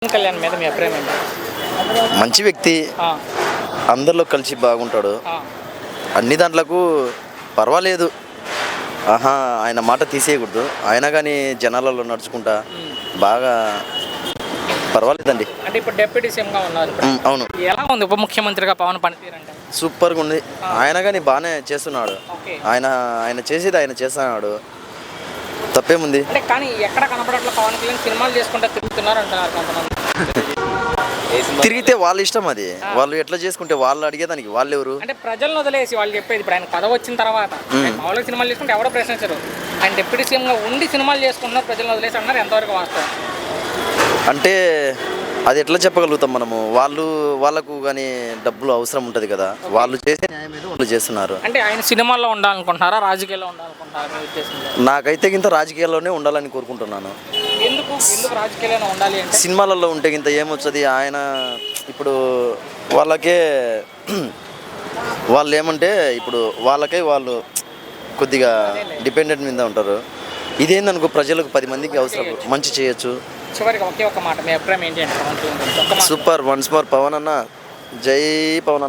పవన్ కళ్యాణ్ మీద మీ అభిప్రాయం ఏంటి? మంచి వ్యక్తి, ఆ, అందరిలో కలిసి బాగుంటాడు. ఆ, అన్ని దాంట్లకు పర్వాలేదు. ఆహా, ఆయన మాట తీసేయకూడదు. ఆయన కానీ జనాలలో నడుచుకుంటా బాగా పర్వాలేదండి. అంటే ఇప్పుడు డిప్యూటీ సీఎంగా ఉన్నారు. అవును, ఎలా ఉంది ఉప ముఖ్యమంత్రిగా పవన్ పనితీరు అంటే? సూపర్గా ఉంది. ఆయన కానీ బాగానే చేస్తున్నాడు. ఓకే. ఆయన ఆయన చేసేది ఆయన చేస్తున్నాడు, తప్పేముంది. అంటే కానీ ఎక్కడ కనపడట్ల పవన్ కళ్యాణ్ సినిమాలు చేసుకుంటా తిరుగుతున్నారు అంటున్నారు కొంతమంది. తిరిగితే వాళ్ళ ఇష్టం, అది వాళ్ళు ఎట్లా చేసుకుంటే వాళ్ళు అడిగేదానికి వాళ్ళు ఎవరు? అంటే ప్రజలను వదిలేసి వాళ్ళు చెప్పేది ఇప్పుడు ఆయన పదవి వచ్చిన తర్వాత మామూలుగా సినిమాలు చేసుకుంటే ఎవడో ప్రశ్నించరు. ఆయన డిప్యూటీ సీఎంగా ఉండి సినిమాలు చేసుకుంటున్నారు, ప్రజలను వదిలేసి అన్నారు. ఎంతవరకు వాస్తవం? అంటే అది ఎట్లా చెప్పగలుగుతాం మనము? వాళ్ళకు కానీ డబ్బులు అవసరం ఉంటుంది కదా, వాళ్ళు చేసే న్యాయం ఏదో వాళ్ళు చేస్తున్నారు. అంటే ఆయన సినిమాల్లో ఉండాలనుకుంటున్నారా, రాజకీయాల్లో ఉండాలనుకుంటున్నారా మీ ఉద్దేశంలో? నాకైతే ఇంత రాజకీయాల్లోనే ఉండాలని కోరుకుంటున్నాను. ఎందుకు ఎందుకు రాజకీయాల్లో ఉండాలి అంటే? సినిమాలలో ఉంటే ఇంత ఏమొస్తుంది? ఆయన ఇప్పుడు వాళ్ళకే వాళ్ళు ఏమంటే ఇప్పుడు వాళ్ళకే వాళ్ళు కొద్దిగా డిపెండెంట్ మీద ఉంటారు. ఇదేందనుకో, ప్రజలకు 10 మందికి అవసరం, మంచి చేయొచ్చు. చివరికి ఒకే ఒక మాట, మీ అభిప్రాయం ఏంటి అంటే? పవన్ కళ్యాణ్ గురించి ఒక్క మాట. సూపర్, వన్స్ మోర్ పవన్ అన్న, జై పవన్ అన్న.